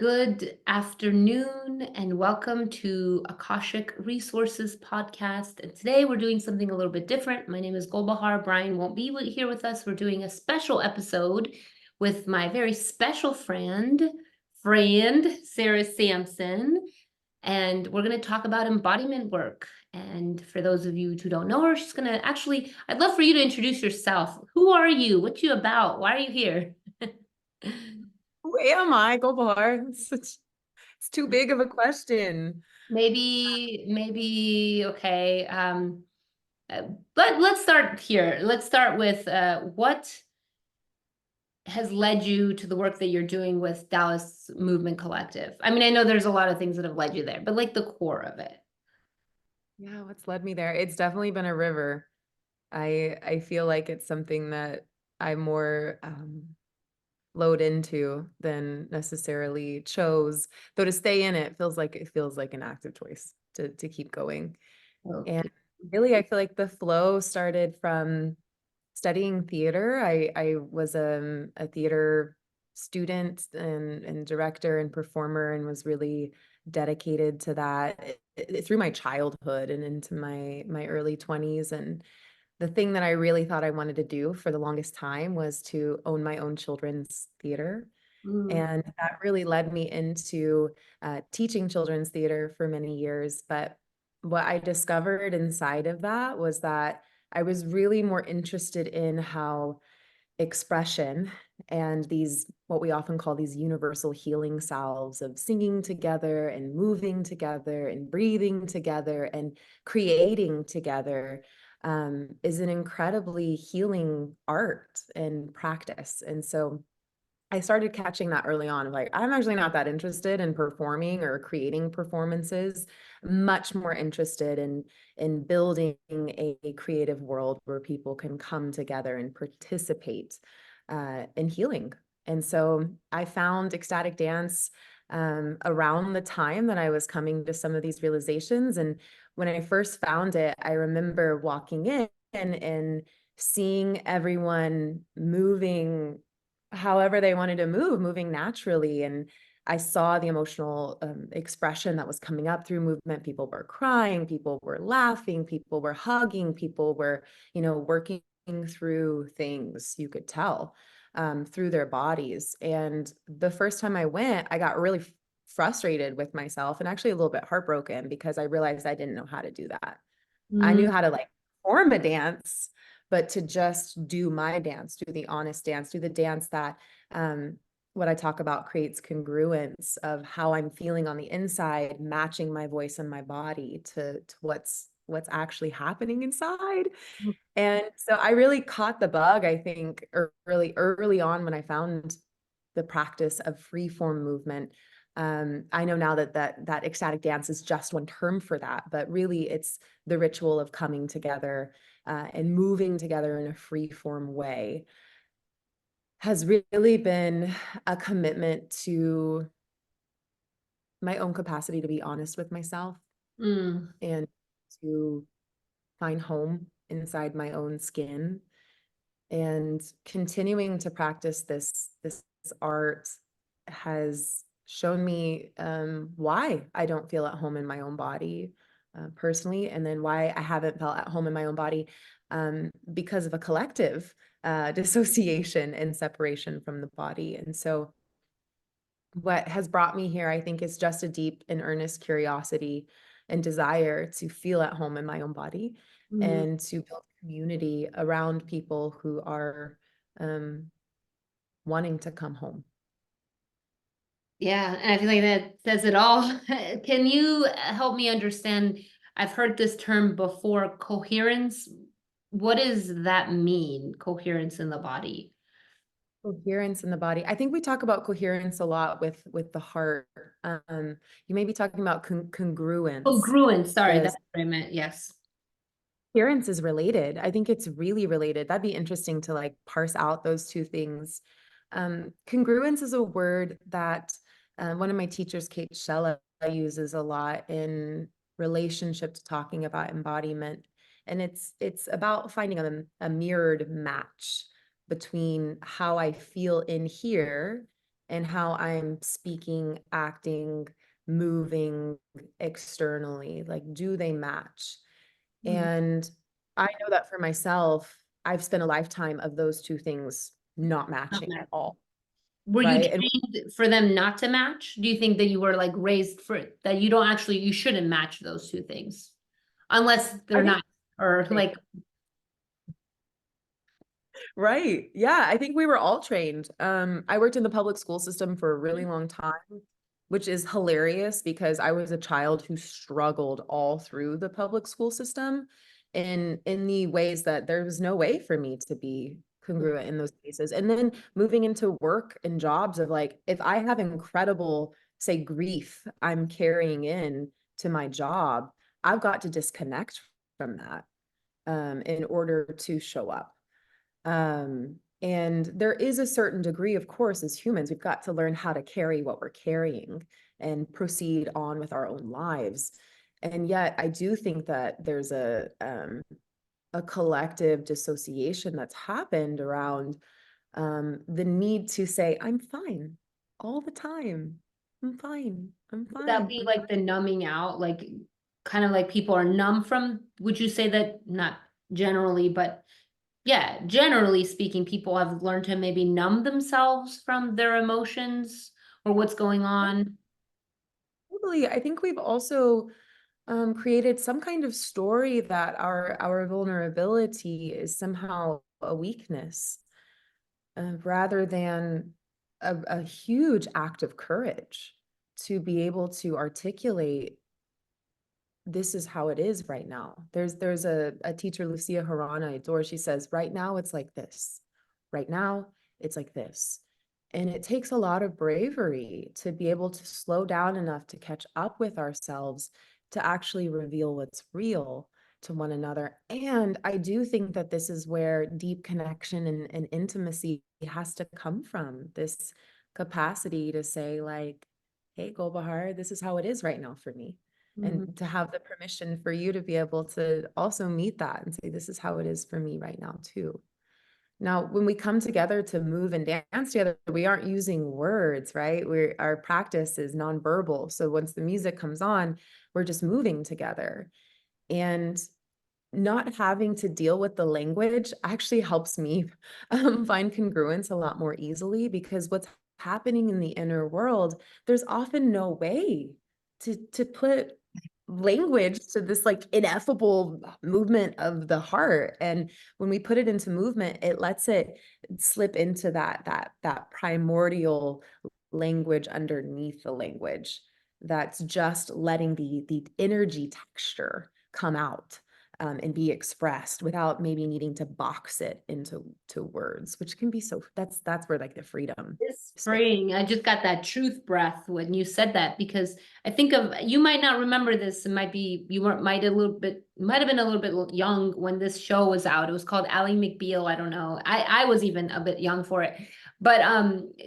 Good afternoon and welcome to Akashic Resources Podcast. And today we're doing something a little bit different. My name is Golbahar. Brian won't be here with us. We're doing a special episode with my very special friend, Sarah Sampson. And we're going to talk about embodiment work. And for those of you who don't know her, she's going to I'd love for you to introduce yourself. Who are you? What you about? Why are you here? Who am I? Go bar. It's too big of a question. Maybe, okay. But let's start here. Let's start with what has led you to the work that you're doing with Dallas Movement Collective? I mean, I know there's a lot of things that have led you there, but like the core of it. Yeah, what's led me there? It's definitely been a river. I feel like it's something that I more flowed into than necessarily chose. Though to stay in it feels like an active choice to keep going. And Okay. really, I feel like the flow started from studying theater. I was a theater student and director and performer and was really dedicated to that through my childhood and into my early 20s. And the thing that I really thought I wanted to do for the longest time was to own my own children's theater. Mm, And that really led me into teaching children's theater for many years. But what I discovered inside of that was that I was really more interested in how expression and these, what we often call these universal healing salves of singing together and moving together and breathing together and creating together, is an incredibly healing art and practice. And so I started catching that early on. Like, I'm actually not that interested in performing or creating performances, much more interested in building a creative world where people can come together and participate in healing. And so I found ecstatic dance around the time that I was coming to some of these realizations. And when I first found it, I remember walking in and seeing everyone moving however they wanted to move, moving naturally. And I saw the emotional expression that was coming up through movement. People were crying, people were laughing, people were hugging, people were, working through things, you could tell, through their bodies. And the first time I went, I got really frustrated with myself and actually a little bit heartbroken because I realized I didn't know how to do that. I mm, knew how to like form a dance, but to just do my dance, do the honest dance, do the dance that what I talk about creates congruence of how I'm feeling on the inside, matching my voice and my body to what's actually happening inside. And so I really caught the bug, I think, really early on when I found the practice of free form movement. I know now that ecstatic dance is just one term for that, but really it's the ritual of coming together and moving together in a free form way has really been a commitment to my own capacity to be honest with myself mm. and to find home inside my own skin and continuing to practice this art has shown me why I don't feel at home in my own body personally, and then why I haven't felt at home in my own body because of a collective dissociation and separation from the body. And so what has brought me here, I think, is just a deep and earnest curiosity and desire to feel at home in my own body Mm. and to build community around people who are um, wanting to come home. Yeah, and I feel like that says it all. Can you help me understand? I've heard this term before, coherence. What does that mean, coherence in the body? Coherence in the body. I think we talk about coherence a lot with the heart. You may be talking about congruence Congruence, sorry, because that's what I meant. Yes. coherence is related. I think it's really related. That'd be interesting to like parse out those two things. Congruence is a word that one of my teachers, Kate Shella, uses a lot in relationship to talking about embodiment. And it's about finding a mirrored match between how I feel in here and how I'm speaking, acting, moving externally. Like, do they match? Mhm. And I know that for myself, I've spent a lifetime of those two things not Not matching at matching. all, Were you right? And trained for them not to match? Do you think that you were like raised for that you don't actually you shouldn't match those two things unless I they're think not or like right. Yeah, I think we were all trained. I worked in the public school system for a really long time, which is hilarious because I was a child who struggled all through the public school system in the ways that there was no way for me to be congruent in those cases. And then moving into work and jobs of like, if I have incredible, say, grief I'm carrying in to my job, I've got to disconnect from that in order to show up. And there is a certain degree, of course, as humans, we've got to learn how to carry what we're carrying and proceed on with our own lives. And yet, I do think that there's a collective dissociation that's happened around the need to say, "I'm fine," all the time. "I'm fine. I'm would that fine. be I'm like the numbing out, like kind of like people are numb from, would you say that not generally, but yeah, generally speaking, people have learned to maybe numb themselves from their emotions or what's going fine." on? Totally. I think we've also created some kind of story that our vulnerability is somehow a weakness, rather than a huge act of courage to be able to articulate this is how it is right now. There's a teacher, Lucia Harana, I adore. She says, right now it's like this. Right now it's like this. And it takes a lot of bravery to be able to slow down enough to catch up with ourselves to actually reveal what's real to one another. And I do think that this is where deep connection and intimacy has to come from, this capacity to say, like, hey, Golbahar, this is how it is right now for me, and Mhm. to have the permission for you to be able to also meet that and say, this is how it is for me right now too. Now, when we come together to move and dance together, we aren't using words, right? Our practice is nonverbal. So once the music comes on, we're just moving together. And not having to deal with the language actually helps me find congruence a lot more easily, because what's happening in the inner world, there's often no way to put language to this like ineffable movement of the heart. And when we put it into movement, it lets it slip into that primordial language underneath the language, that's just letting the energy texture come out, and be expressed without maybe needing to box it into words, which can be so, that's where like the freedom It's space. freeing. I just got that truth breath when you said that because I think of you might not remember this. It might be you weren't might a little bit might have been a little bit young when this show was out. It was called Ally McBeal. I don't know. I was even a bit young for it, but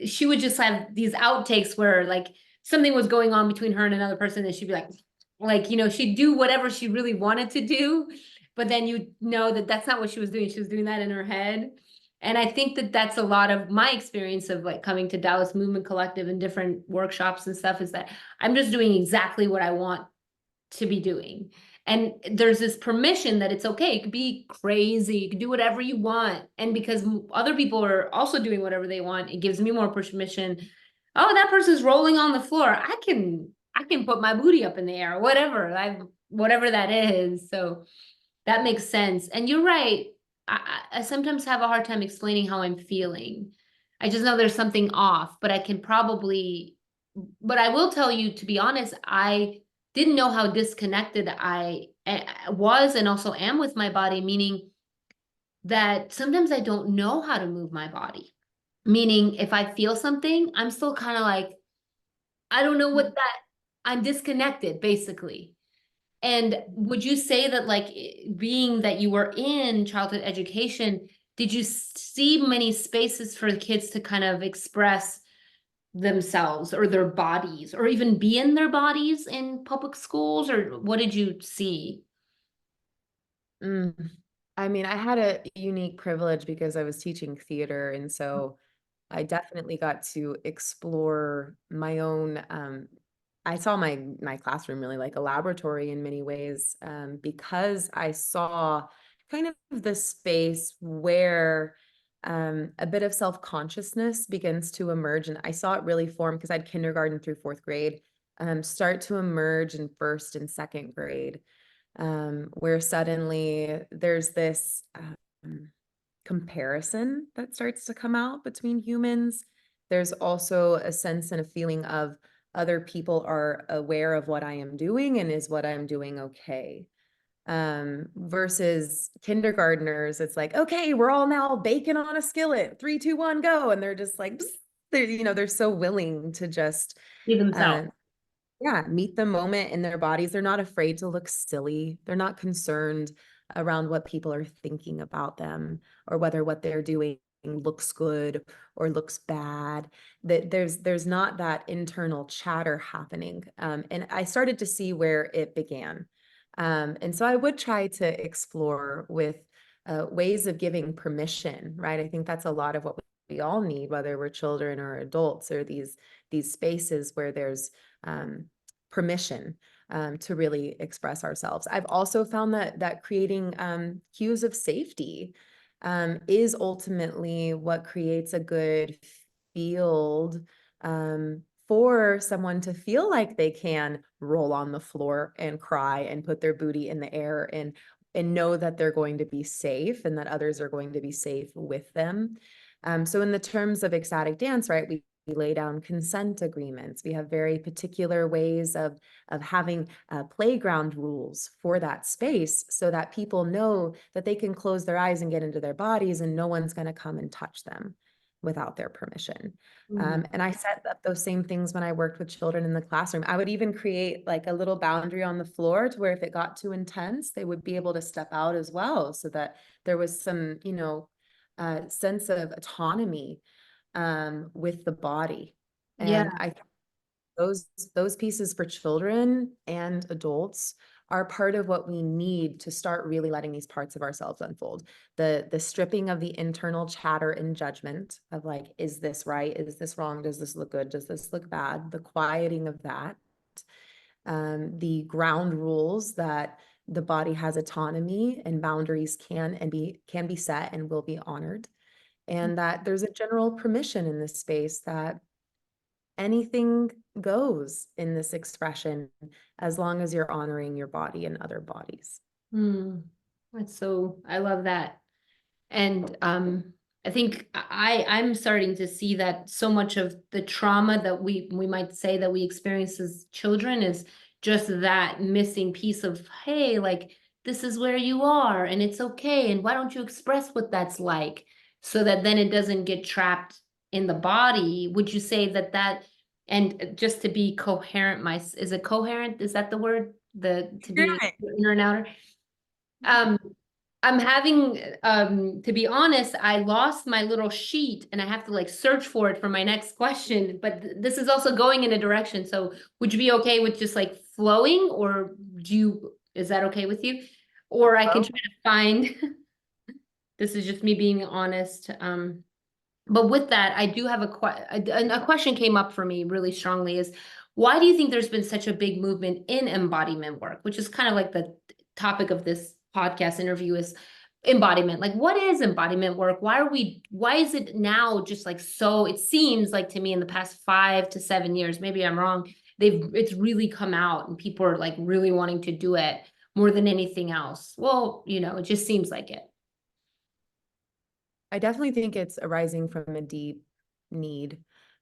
she would just have these outtakes where like something was going on between her and another person, and she'd be like she'd do whatever she really wanted to do, but then you know that that's not what she was doing. She was doing that in her head. And I think that that's a lot of my experience of like coming to Dallas Movement Collective and different workshops and stuff is that I'm just doing exactly what I want to be doing. And there's this permission that it's okay. It could be crazy. You can do whatever you want. And because other people are also doing whatever they want, it gives me more permission. Oh, that person's rolling on the floor. I can put my booty up in the air, whatever that is. So that makes sense. And you're right. I sometimes have a hard time explaining how I'm feeling. I just know there's something off, but I will tell you, to be honest, I didn't know how disconnected I was and also am with my body, meaning that sometimes I don't know how to move my body. Meaning, if I feel something, I'm still kind of like, I don't know what that, I'm disconnected, basically. And would you say that, like, being that you were in childhood education, did you see many spaces for the kids to kind of express themselves or their bodies or even be in their bodies in public schools? Or what did you see? Mm. I mean, I had a unique privilege because I was teaching theater. And so I definitely got to explore my own, I saw my classroom really like a laboratory in many ways, because I saw kind of the space where a bit of self-consciousness begins to emerge. And I saw it really form because I had kindergarten through fourth grade, start to emerge in first and second grade, where suddenly there's this comparison that starts to come out between humans. There's also a sense and a feeling of other people are aware of what I am doing and is what I'm doing okay. Versus kindergartners, it's like, okay, we're all now baking on a skillet, 3, 2, 1, go. And they're just like, they're so willing to just, Be uh, themselves. yeah, meet the moment in their bodies. They're not afraid to look silly. They're not concerned around what people are thinking about them or whether what they're doing looks good or looks bad. That there's not that internal chatter happening. And I started to see where it began. And so I would try to explore with ways of giving permission, right? I think that's a lot of what we all need, whether we're children or adults, or these spaces where there's permission to really express ourselves. I've also found that creating cues of safety is ultimately what creates a good field for someone to feel like they can roll on the floor and cry and put their booty in the air and know that they're going to be safe and that others are going to be safe with them. So in the terms of ecstatic dance, right, we lay down consent agreements. We have very particular ways of having playground rules for that space so that people know that they can close their eyes and get into their bodies and no one's going to come and touch them without their permission. Mm. And I set up those same things when I worked with children in the classroom. I would even create like a little boundary on the floor to where if it got too intense, they would be able to step out as well, so that there was some, sense of autonomy with the body. Yeah. And I think those pieces for children and adults are part of what we need to start really letting these parts of ourselves unfold. The stripping of the internal chatter and judgment of like, is this right? Is this wrong? Does this look good? Does this look bad? The quieting of that, the ground rules that the body has autonomy and boundaries can be set and will be honored, and that there's a general permission in this space that anything goes in this expression as long as you're honoring your body and other bodies. Mm. I love that. And I think I'm starting to see that so much of the trauma that we might say that we experience as children is just that missing piece of, hey, like this is where you are and it's okay. And why don't you express what that's like so that then it doesn't get trapped in the body? Would you say that and just to be coherent, is it coherent? Is that the word? The to be Right. inner and outer? Um, I'm having, to be honest, I lost my little sheet and I have to like search for it for my next question, but this is also going in a direction. So would you be okay with just like flowing, or is that okay with you? Or I can Oh, try to find, this is just me being honest. But with that, I do have a question came up for me really strongly is, why do you think there's been such a big movement in embodiment work, which is kind of like the topic of this podcast interview is embodiment. Like, what is embodiment work? Why is it now just like so, it seems like to me in the past 5 to 7 years, maybe I'm wrong, it's really come out and people are like really wanting to do it more than anything else. Well, it just seems like it. I definitely think it's arising from a deep need.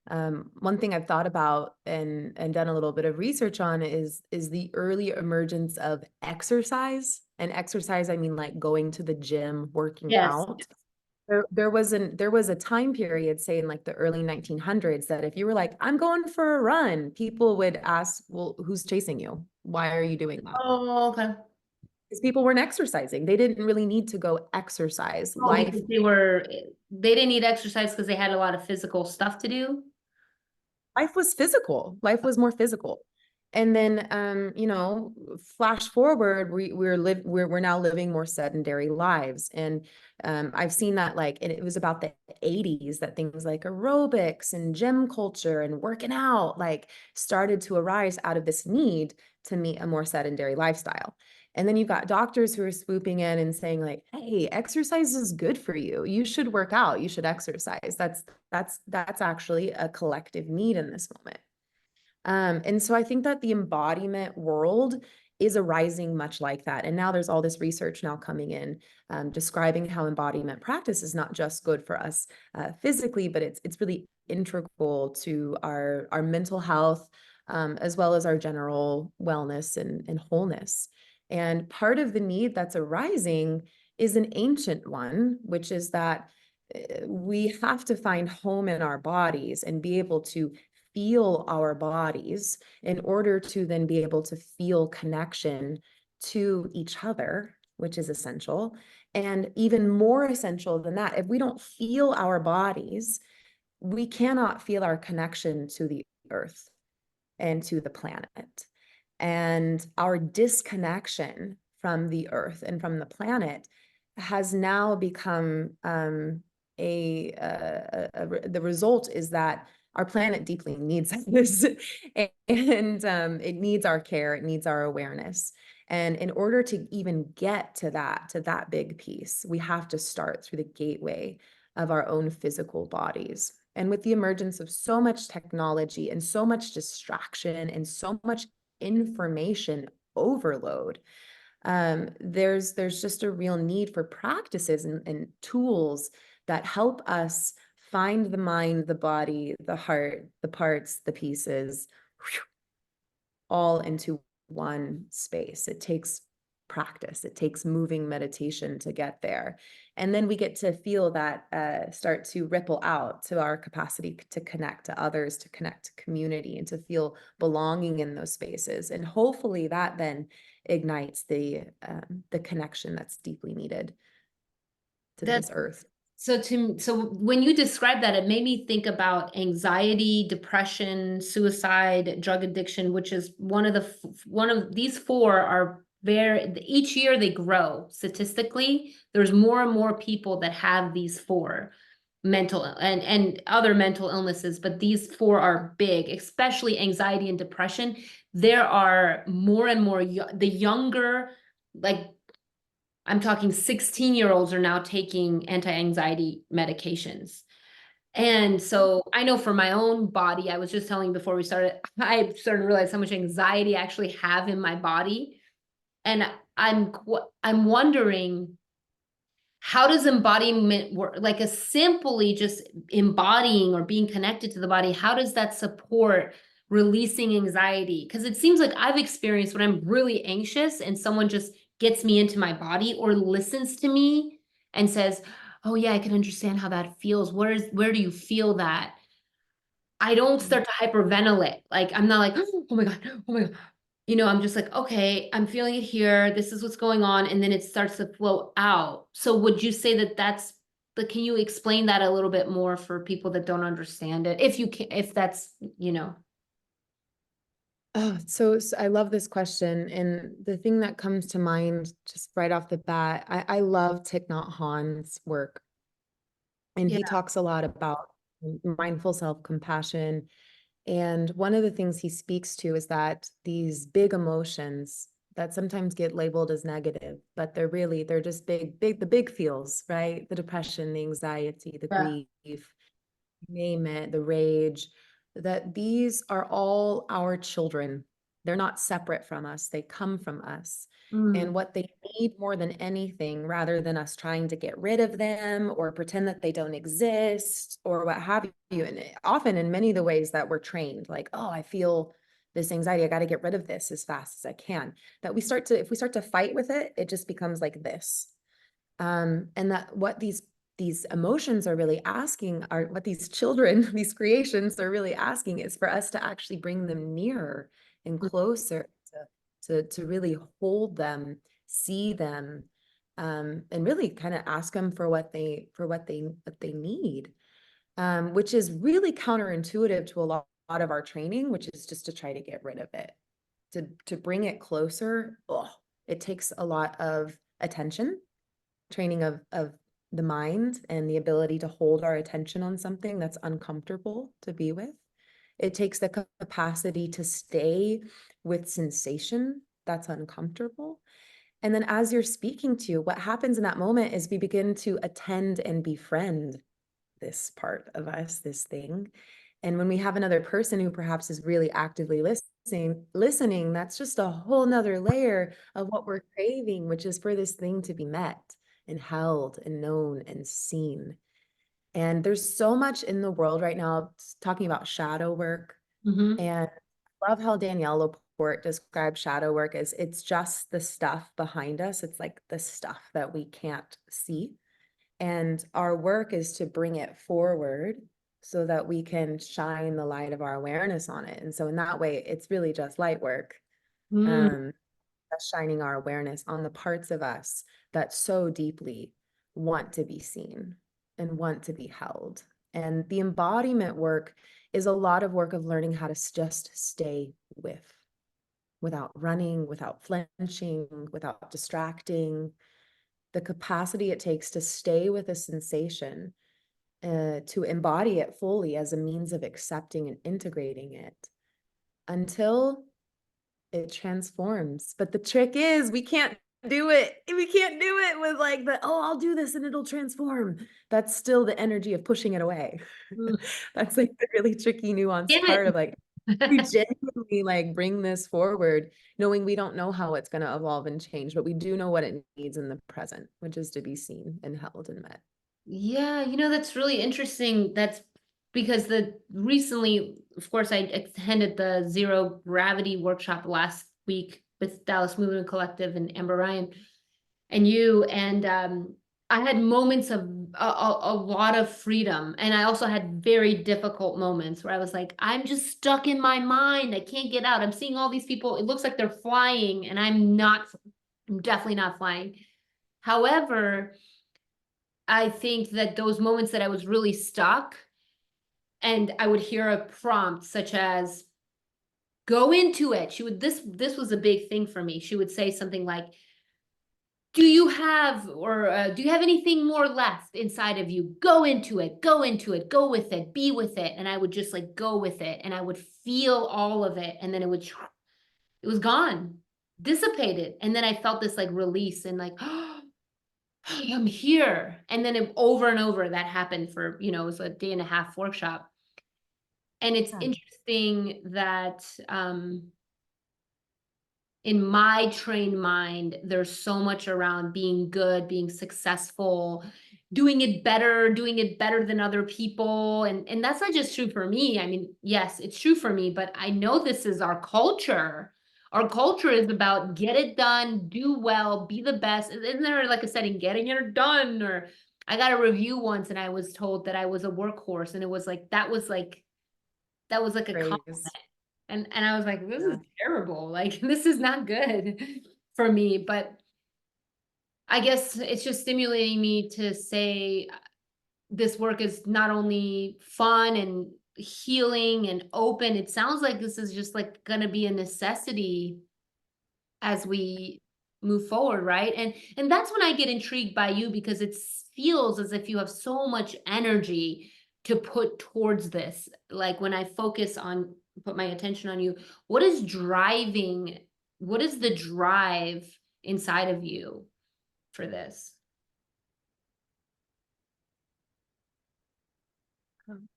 One thing I've thought about and done a little bit of research on is the early emergence of exercise. And exercise, I mean like going to the gym, working Yes. out. There was a time period, say in like the early 1900s, that if you were like, I'm going for a run, people would ask, well, who's chasing you? Why are you doing that? Oh, okay. Because people weren't exercising. They didn't really need to go exercise. Oh, Life because they didn't need exercise because they had a lot of physical stuff to do. life was physical. Life was more physical. And then, flash forward, we're now living more sedentary lives. And I've seen that, like, and it was about the 80s that things like aerobics and gym culture and working out like started to arise out of this need to meet a more sedentary lifestyle. And then you've got doctors who are swooping in and saying like, hey, exercise is good for you. You should work out, you should exercise. That's actually a collective need in this moment. And so I think that the embodiment world is arising much like that. And now there's all this research now coming in, describing how embodiment practice is not just good for us physically, but it's really integral to our mental health, as well as our general wellness and wholeness. And part of the need that's arising is an ancient one, which is that we have to find home in our bodies and be able to feel our bodies in order to then be able to feel connection to each other, which is essential. And even more essential than that, if we don't feel our bodies, we cannot feel our connection to the earth and to the planet. And our disconnection from the earth and from the planet has now become the result is that our planet deeply needs us and it needs our care, it needs our awareness. And in order to even get to that big piece, we have to start through the gateway of our own physical bodies. And with the emergence of so much technology and so much distraction and so much information overload, there's just a real need for practices and tools that help us find the mind, the body, the heart, the parts, the pieces, all into one space. It takes practice, it takes moving meditation to get there. And then we get to feel that start to ripple out to our capacity to connect to others, to connect to community, and to feel belonging in those spaces. And hopefully that then ignites the connection that's deeply needed to That this earth. so when you describe that, it made me think about anxiety, depression, suicide, drug addiction, which is one of these four are very, each year they grow statistically. There's more and more people that have these four mental and other mental illnesses, but these four are big, especially anxiety and depression. There are more and more the younger, like I'm talking 16-year-olds are now taking anti-anxiety medications. And so I know for my own body, I was just telling you before we started, I started to realize how much anxiety I actually have in my body. And I'm wondering, how does embodiment work? Like a simply just embodying or being connected to the body, how does that support releasing anxiety? Because it seems like I've experienced when I'm really anxious and someone just gets me into my body or listens to me and says, oh yeah, I can understand how that feels. Where do you feel that? I don't start to hyperventilate. Like I'm not like, oh my God, oh my God. I'm just like, okay, I'm feeling it here. This is what's going on. And then it starts to flow out. So would you say that but can you explain that a little bit more for people that don't understand it? If you can, if that's. Oh, so I love this question. And the thing that comes to mind just right off the bat, I love Thich Nhat Hanh's work. And Yeah. he talks a lot about mindful self-compassion. And one of the things he speaks to is that these big emotions that sometimes get labeled as negative, but they're just the big feels, right? The depression, the anxiety, the Yeah. grief, name it, the rage, that these are all our children. They're not separate from us, they come from us. And Mm. what they need more than anything, rather than us trying to get rid of them or pretend that they don't exist or what have you, and often in many of the ways that we're trained, like, oh, I feel this anxiety, I got to get rid of this as fast as I can. That if we start to fight with it, it just becomes like this. And that what these emotions are really asking, are what these children, these creations are really asking, is for us to actually bring them nearer and closer, to really hold them, see them, and really kind of ask them for what they need, which is really counterintuitive to a lot of our training, which is just to try to get rid of it. to bring it closer, oh, it takes a lot of attention, training of the mind and the ability to hold our attention on something that's uncomfortable to be with. It takes the capacity to stay with sensation that's uncomfortable. And then as you're speaking to, what happens in that moment is we begin to attend and befriend this part of us, this thing. And when we have another person who perhaps is really actively listening, that's just a whole nother layer of what we're craving, which is for this thing to be met and held and known and seen. And there's so much in the world right now talking about shadow work. Mm-hmm. And I love how Danielle Laporte describes shadow work as it's just the stuff behind us. It's like the stuff that we can't see. And our work is to bring it forward so that we can shine the light of our awareness on it. And so in that way, it's really just light work, Mm. just shining our awareness on the parts of us that so deeply want to be seen and want to be held. And the embodiment work is a lot of work of learning how to just stay without running, without flinching, without distracting, the capacity it takes to stay with a sensation, to embody it fully as a means of accepting and integrating it until it transforms. But the trick is we can't do it. We can't do it with like oh, I'll do this and it'll transform. That's still the energy of pushing it away. Mm. That's like the really tricky, nuanced Damn part of like, we it. genuinely like bring this forward, knowing we don't know how it's going to evolve and change, but we do know what it needs in the present, which is to be seen and held and met. Yeah, that's really interesting. That's because the recently, of course, I attended the zero gravity workshop last week with Dallas Movement Collective and Amber Ryan and you, and I had moments of a lot of freedom, and I also had very difficult moments where I was like, I'm just stuck in my mind. I can't get out. I'm seeing all these people. It looks like they're flying, and I'm not. I'm definitely not flying. However, I think that those moments that I was really stuck and I would hear a prompt such as go into it. This was a big thing for me. She would say something like, do you have or do you have anything more left inside of you? Go into it, go into it, go with it, be with it. And I would just like go with it and I would feel all of it. And then it was gone, dissipated. And then I felt this like release and like, oh, I'm here. And then over and over that happened for, it was a day and a half workshop. And it's Yeah. interesting that in my trained mind, there's so much around being good, being successful, doing it better than other people. And that's not just true for me. I mean, yes, it's true for me, but I know this is our culture. Our culture is about get it done, do well, be the best. Isn't there like a setting, getting it done? Or I got a review once and I was told that I was a workhorse, and it was like that was like a compliment. Praise. And I was like, this is Yeah. terrible. Like, this is not good for me. But I guess it's just stimulating me to say this work is not only fun and healing and open. It sounds like this is just like going to be a necessity as we move forward, right? And that's when I get intrigued by you, because it feels as if you have so much energy to put towards this. Like when I put my attention on you, what is the drive inside of you for this? Um,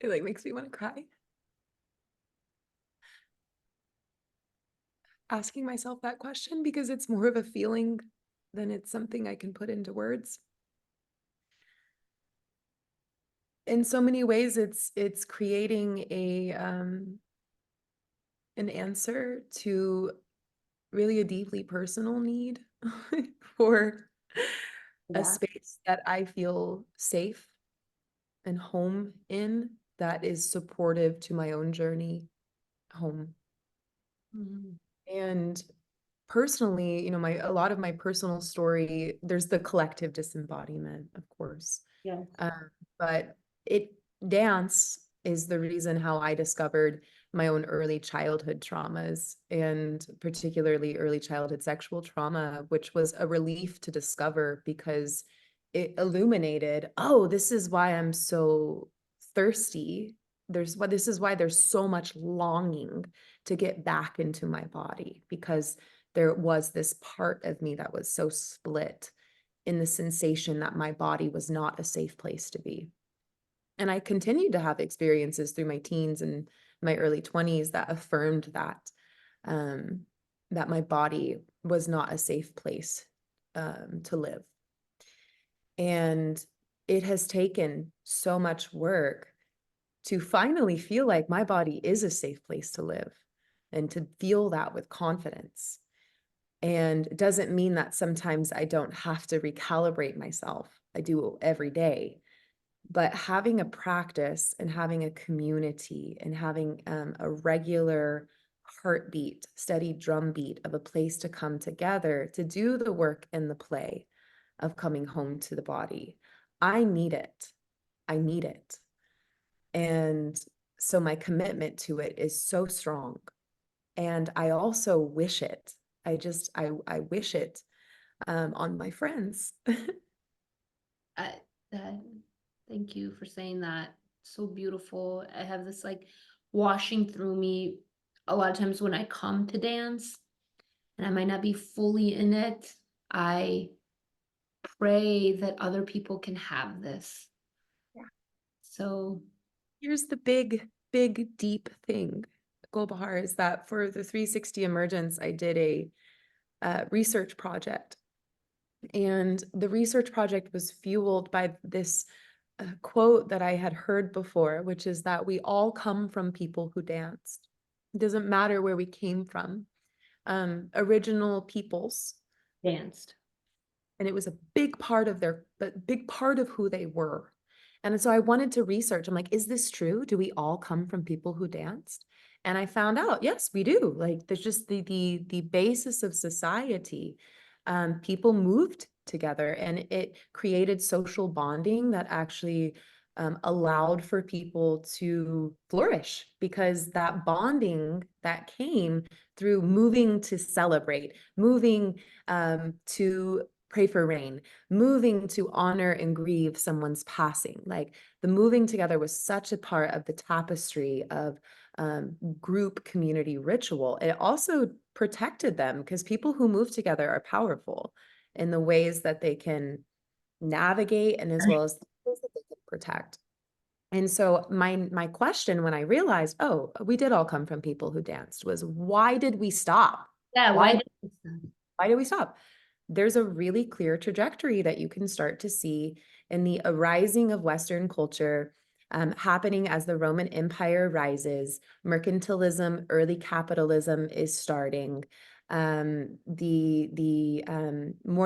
it like makes me want to cry. Asking myself that question because it's more of a feeling than it's something I can put into words. In so many ways, it's creating an answer to really a deeply personal need for a Yeah. space that I feel safe and home in, that is supportive to my own journey home. Mhm. And personally, a lot of my personal story, there's the collective disembodiment, of course. Yes. But it dance is the reason how I discovered my own early childhood traumas, and particularly early childhood sexual trauma, which was a relief to discover because it illuminated, oh, this is why I'm so thirsty. This is why there's so much longing to get back into my body, because there was this part of me that was so split in the sensation that my body was not a safe place to be. And I continued to have experiences through my teens and my early 20s that affirmed um, that my body was not a safe place to live. And it has taken so much work to finally feel like my body is a safe place to live and to feel that with confidence. And it doesn't mean that sometimes I don't have to recalibrate myself. I do every day. But having a practice and having a community and having a regular heartbeat, steady drumbeat of a place to come together to do the work and the play of coming home to the body, I need it. I need it. And so my commitment to it is so strong. And I also wish it. I wish it on my friends. I, that, thank you for saying that. So beautiful. I have this like washing through me a lot of times when I come to dance and I might not be fully in it. I pray that other people can have this. Yeah. So, Here's the big, deep thing, Golbahar, is that for the 360 Emergence, I did a research project. And the research project was fueled by this quote that I had heard before, which is that we all come from people who danced. It doesn't matter where we came from. Original peoples, danced. and it was a big part of big part of who they were. And so I wanted to research. I'm like, is this true? Do we all come from people who danced? And I found out, yes, we do. Like, there's just the basis of society. People moved together, and it created social bonding that actually allowed for people to flourish, because that bonding that came through moving to celebrate, moving to pray for rain, moving to honor and grieve someone's passing. Like, the moving together was such a part of the tapestry of group community ritual. It also protected them, because people who move together are powerful in the ways that they can navigate, and as well as the ways that they can protect. And so my question when I realized, oh, we did all come from people who danced, was, why did we stop? Yeah, Why did why did we stop? There's a really clear trajectory that you can start to see in the arising of Western culture, happening as the Roman Empire rises. Mercantilism, early capitalism is starting. More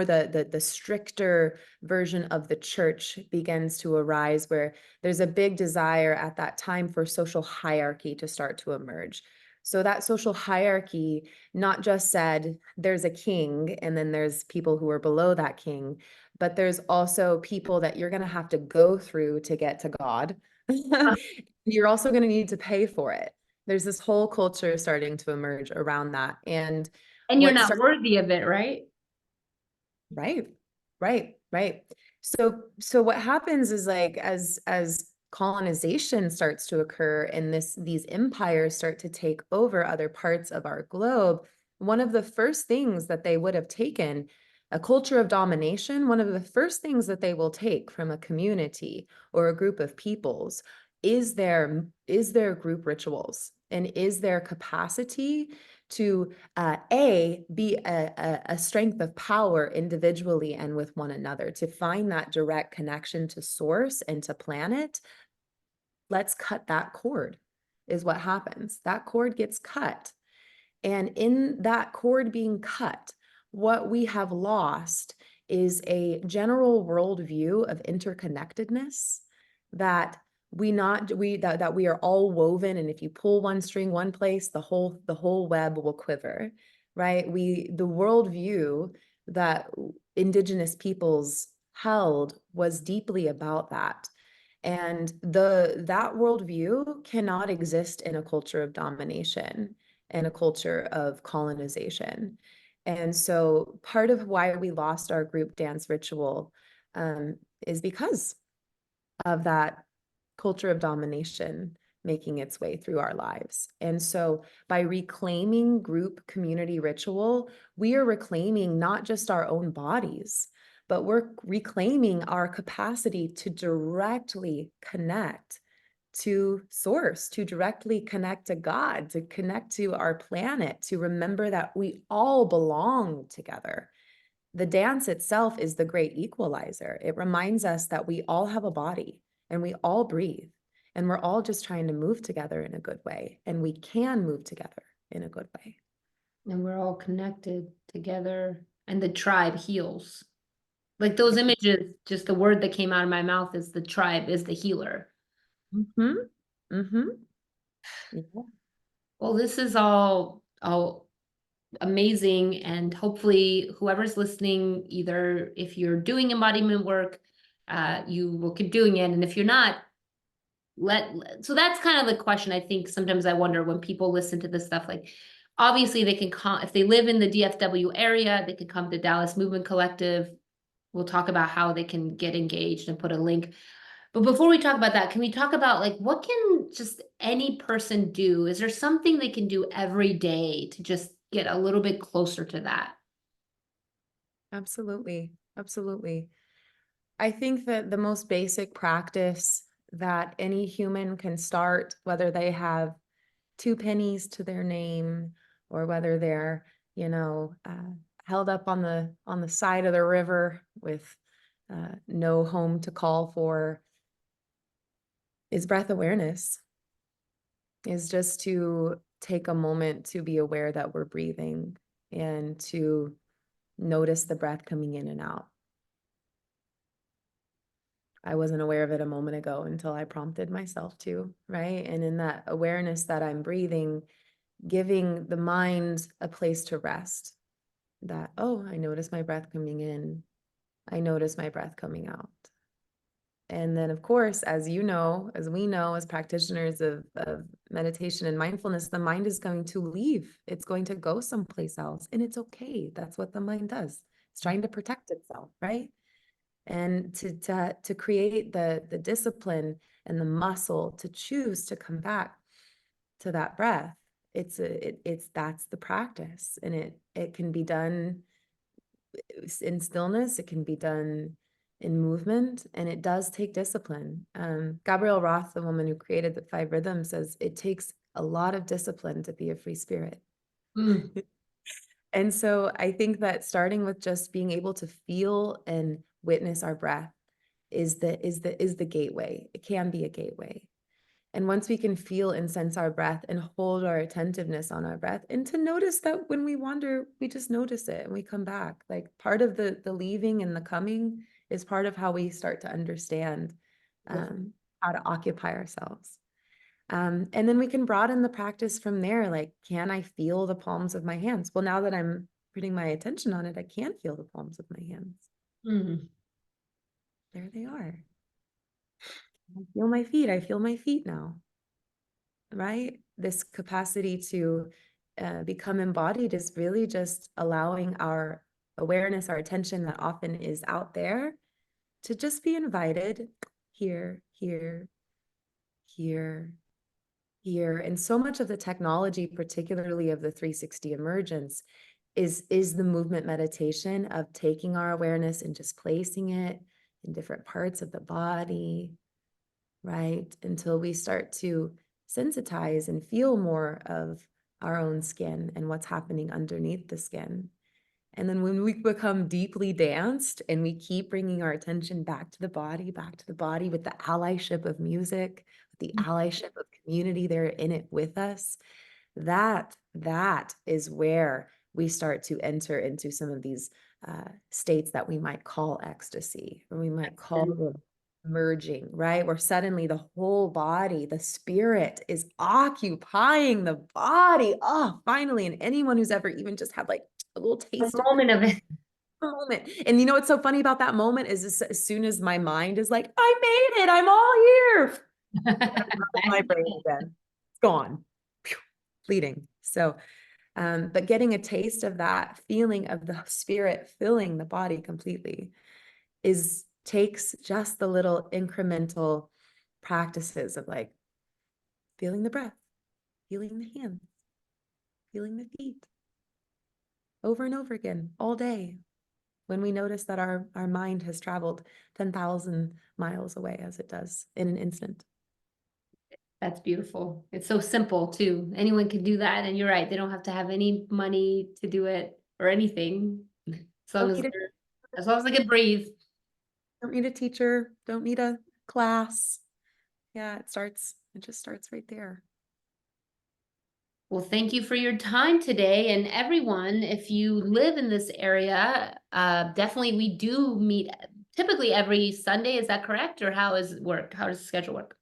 the stricter version of the church begins to arise, where there's a big desire at that time for social hierarchy to start to emerge. So that social hierarchy not just said there's a king and then there's people who are below that king, but there's also people that you're going to have to go through to get to God. You're also going to need to pay for it. There's this whole culture starting to emerge around that. And and you're what not started, worthy of it, right? right, right. So what happens is, like, as colonization starts to occur and these empires start to take over other parts of our globe, one of the first things that they would have taken, a culture of domination, one of the first things that they will take from a community or a group of peoples is their group rituals, and is their capacity to be a strength of power individually and with one another, to find that direct connection to source and to planet. Let's cut that cord, is what happens. That cord gets cut. And in that cord being cut, what we have lost is a general worldview of interconnectedness, that that we are all woven, and if you pull one string one place, the whole web will quiver, right? The worldview that indigenous peoples held was deeply about that. And that worldview cannot exist in a culture of domination and a culture of colonization. And so part of why we lost our group dance ritual is because of that culture of domination making its way through our lives. And so by reclaiming group community ritual, we are reclaiming not just our own bodies, but we're reclaiming our capacity to directly connect to source, to directly connect to God, to connect to our planet, to remember that we all belong together. The dance itself is the great equalizer. It reminds us that we all have a body and we all breathe and we're all just trying to move together in a good way, and we can move together in a good way. And we're all connected together, and the tribe heals. Like those images, just the word that came out of my mouth is the tribe is the healer. Mm-hmm. Mm-hmm. Yeah. Well, this is all amazing, and hopefully whoever's listening, either if you're doing embodiment work, you will keep doing it, and if you're not, so that's kind of the question. I think sometimes I wonder when people listen to this stuff, like obviously they can come if they live in the DFW area, they could come to Dallas Movement Collective. We'll talk about how they can get engaged and put a link. But before we talk about that, can we talk about like what can just any person do? Is there something they can do every day to just get a little bit closer to that? Absolutely. Absolutely. I think that the most basic practice that any human can start, whether they have 2 pennies to their name or whether they're, held up on the side of the river with no home to call for, is breath awareness, is just to take a moment to be aware that we're breathing and to notice the breath coming in and out. I wasn't aware of it a moment ago until I prompted myself to, right? And in that awareness that I'm breathing, giving the mind a place to rest, that, oh, I notice my breath coming in. I notice my breath coming out. And then, of course, as you know, as we know, as practitioners of meditation and mindfulness, the mind is going to leave. It's going to go someplace else. And it's okay. That's what the mind does. It's trying to protect itself, right? And to create the discipline and the muscle to choose to come back to that breath. That's the practice. And it can be done in stillness, it can be done in movement, and it does take discipline. Gabrielle Roth, the woman who created the 5 rhythms, says it takes a lot of discipline to be a free spirit. Mm. And so I think that starting with just being able to feel and witness our breath is the gateway. It can be a gateway. And once we can feel and sense our breath and hold our attentiveness on our breath, and to notice that when we wander, we just notice it and we come back. Like part of the leaving and the coming is part of how we start to understand how to occupy ourselves. And then we can broaden the practice from there. Like, can I feel the palms of my hands? Well, now that I'm putting my attention on it, I can feel the palms of my hands. Mm. There they are. I feel my feet. I feel my feet now. Right? This capacity to become embodied is really just allowing our awareness, our attention that often is out there, to just be invited here, here, here, here. And so much of the technology, particularly of the 360 emergence, is the movement meditation of taking our awareness and just placing it in different parts of the body, right? Until we start to sensitize and feel more of our own skin and what's happening underneath the skin. And then when we become deeply danced and we keep bringing our attention back to the body with the allyship of music, with the allyship of community there in it with us, that is where we start to enter into some of these states that we might call ecstasy, or we might call them merging, right? Where suddenly the whole body, the spirit is occupying the body. Oh, finally. And anyone who's ever even just had like a little A taste of moment of it. the moment. And you know what's so funny about that moment is as soon as my mind is like, I made it, I'm all here. My brain again. It's gone. Phew, fleeting. So, but getting a taste of that feeling of the spirit filling the body completely is takes just the little incremental practices of like feeling the breath, feeling the hands, feeling the feet over and over again all day. When we notice that our mind has traveled 10,000 miles away as it does in an instant. That's beautiful. It's so simple too. Anyone can do that. And you're right. They don't have to have any money to do it or anything. As long Don't as need a, as long as they can breathe. don't need a teacher, don't need a class. Yeah, it just starts right there. Well, thank you for your time today. And everyone, if you live in this area, definitely we do meet typically every Sunday. Is that correct? Or how does it work? How does the schedule work?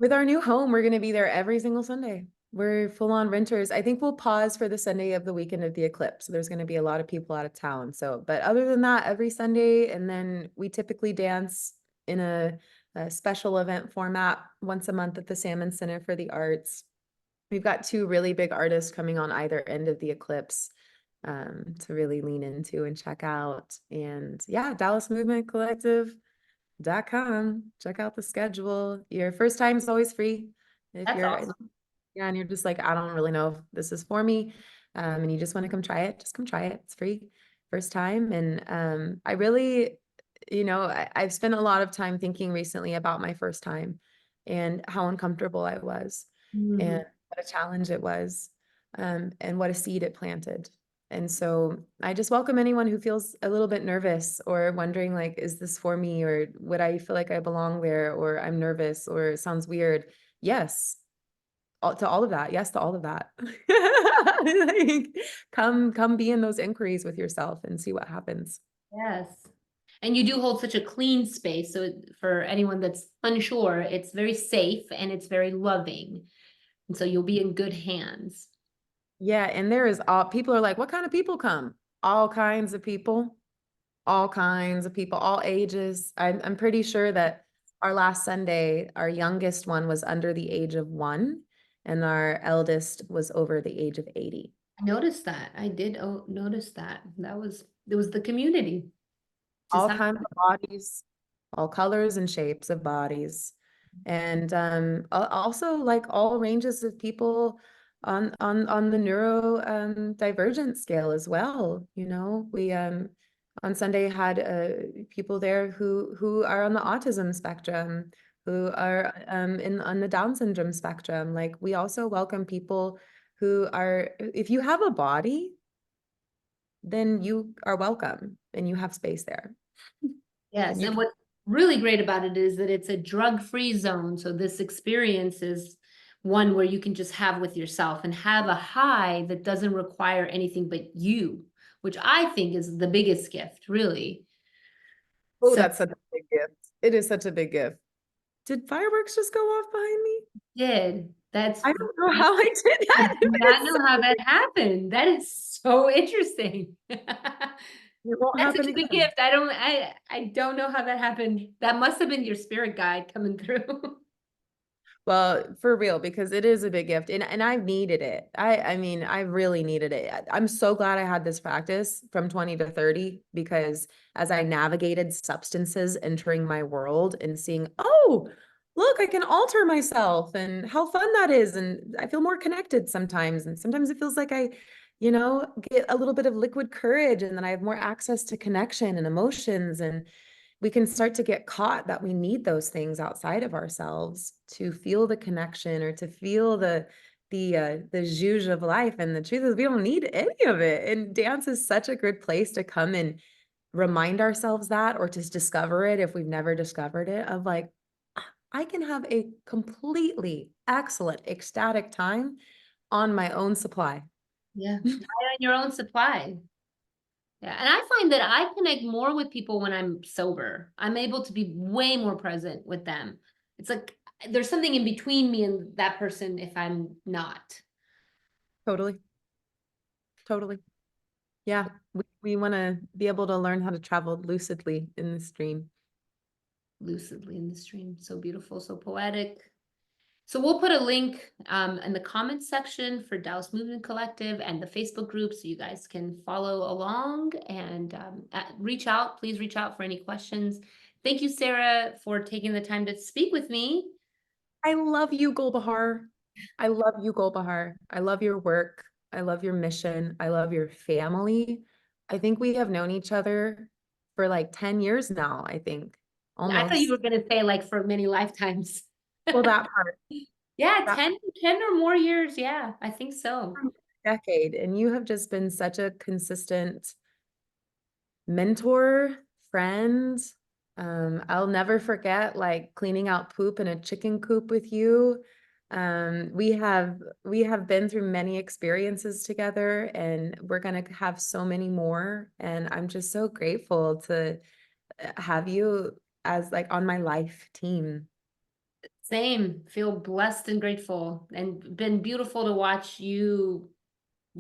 With our new home, we're going to be there every single Sunday. We're full on renters. I think we'll pause for the Sunday of the weekend of the eclipse. There's going to be a lot of people out of town. So, but other than that, every Sunday, and then we typically dance in a special event format once a month at the Salmon Center for the Arts. We've got two really big artists coming on either end of the eclipse to really lean into and check out. And yeah, Dallas Movement Collective.com. Check out the schedule. Your first time is always free. If That's you're, awesome. yeah, and you're just like, I don't really know if this is for me, and you just want to come try it, just come try it. It's free, first time. And I really, I've spent a lot of time thinking recently about my first time and how uncomfortable I was, and Mhm. what a challenge it was, and what a seed it planted. And so I just welcome anyone who feels a little bit nervous or wondering like, is this for me? Or would I feel like I belong there? Or I'm nervous or it sounds weird. Yes, to all of that. Yes, to all of that. Like, come be in those inquiries with yourself and see what happens. Yes. And you do hold such a clean space. So for anyone that's unsure, it's very safe and it's very loving. And so you'll be in good hands. Yeah, and there is all people are like, what kind of people come? All kinds of people, all kinds of people, all ages. I'm pretty sure that our last Sunday, our youngest one was under the age of 1, and our eldest was over the age of 80. I noticed that. I did notice that. It was the community. Just All how kinds of bodies, all colors and shapes of bodies. And also like all ranges of people on the neuro divergent scale as well. We on Sunday had people there who are on the autism spectrum, who are in on the Down syndrome spectrum. Like we also welcome people who are, if you have a body, then you are welcome and you have space there. And yes. you And can, what's really great about it is that it's a drug-free zone. So this experience is one where you can just have with yourself and have a high that doesn't require anything but you, which I think is the biggest gift, really. oh, So that's such a big gift. It is such a big gift. Did fireworks just go off behind me? did. That's I don't know great. how I did I that, do but not know how that happened. That is so interesting. it won't That's happen such a big again. gift. I don't know how that happened. That must have been your spirit guide coming through. Well, for real, because it is a big gift and I've needed it. I mean, I really needed it. I'm so glad I had this practice from 20 to 30 because as I navigated substances entering my world and seeing, oh, look, I can alter myself and how fun that is. And I feel more connected sometimes. And sometimes it feels like I get a little bit of liquid courage and then I have more access to connection and emotions and we can start to get caught that we need those things outside of ourselves to feel the connection or to feel the zhuzh of life. And the truth is we don't need any of it. And dance is such a good place to come and remind ourselves that or to discover it if we've never discovered it of like, I can have a completely excellent, ecstatic time on my own supply. Yeah. Buy on your own supply. Yeah. And I find that I connect more with people when I'm sober. I'm able to be way more present with them. It's like there's something in between me and that person if I'm not. Totally. Totally. Yeah, we want to be able to learn how to travel lucidly in the stream. Lucidly in the stream. So beautiful, so poetic. So we'll put a link in the comments section for Dallas Movement Collective and the Facebook group so you guys can follow along and reach out. Please reach out for any questions. Thank you, Sarah, for taking the time to speak with me. I love you, Gulbahar. I love you, Gulbahar. I love your work. I love your mission. I love your family. I think we have known each other for like 10 years now, I think. I thought you were Almost. going to say like for many lifetimes. Well, that part, Yeah, that 10 or more years. Yeah, I think so. decade. And you have just been such a consistent mentor, friend. I'll never forget like cleaning out poop in a chicken coop with you. We have been through many experiences together, and we're gonna have so many more. And I'm just so grateful to have you as like on my life team. Same. Feel blessed and grateful, and been beautiful to watch you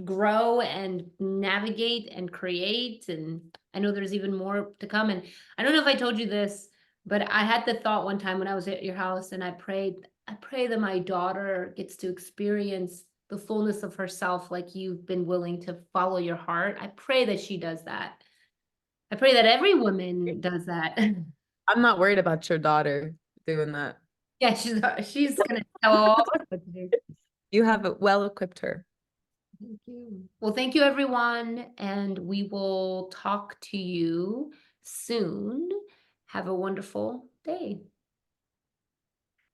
grow and navigate and create. And I know there's even more to come. And I don't know if I told you this, but I had the thought one time when I was at your house and I pray that my daughter gets to experience the fullness of herself like you've been willing to follow your heart. I pray that she does that. I pray that every woman does that. I'm not worried about your daughter doing that. Yeah, she's gonna tell all of us what to do. You have well equipped her. Thank you. Well, thank you, everyone, and we will talk to you soon. Have a wonderful day.